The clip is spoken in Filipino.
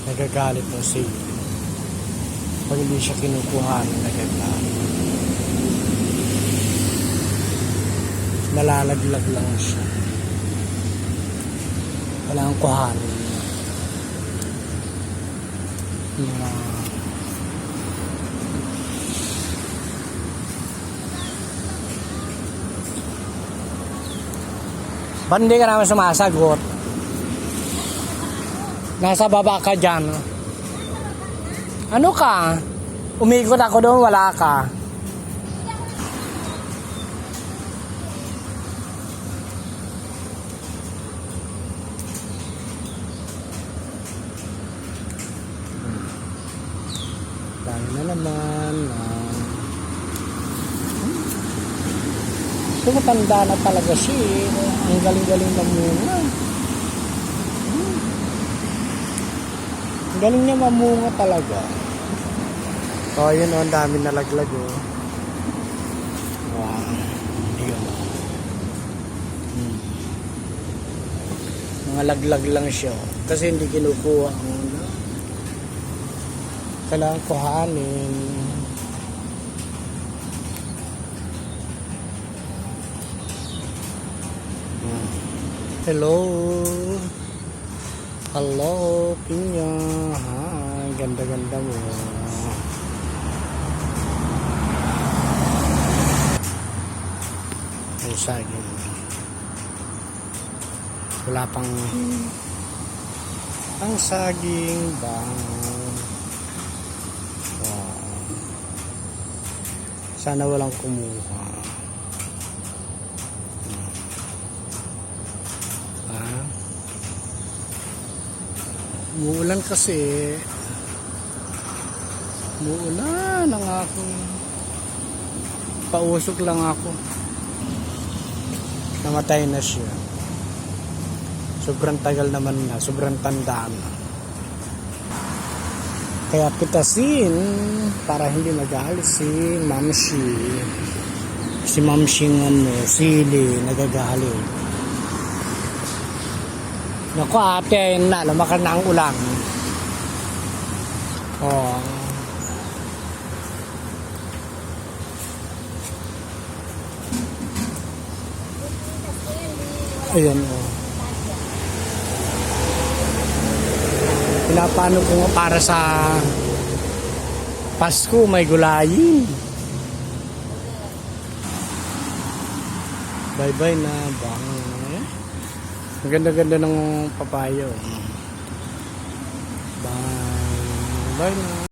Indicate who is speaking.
Speaker 1: Nagagalit ng sili. Pag hindi siya kinukuha, nagagalit. Nalalaglag lang siya. Kailangan kuhanin. Ba't hindi ka naman sumasagot? Nasa baba ka dyan. Ano ka? Umikot ako doon, wala ka. Tayo na naman. Tumatanda na talaga siya eh. Ang galing-galing na muna. Ang galing niya mamunga talaga. Oh, yun oh, ang dami nalaglag oh. Wow. Yun oh. Mga laglag lang siya oh. Kasi hindi kinukuha ang kailangan kuhanin. Hello. Hello, Pinya. Hi, ganda-ganda mo. Ay, saging. Wala pang ang saging bang. Wow. Sana walang kumuha. Umuulan kasi. Umuulan ang ako. Pausok lang ako. Namatay na siya. Sobrang tagal naman na. Sobrang tanda na. Kaya pitasin para hindi magalit si Mamshi. Si Mamshi ng sili nagagalit. Naku ate, lumakan na ang ulang. Oh. Ayan oh. Pinapano ko nga para sa Pasko may gulayin. Bye bye na bang. Maganda-ganda ng papayo. Bye. Bye na.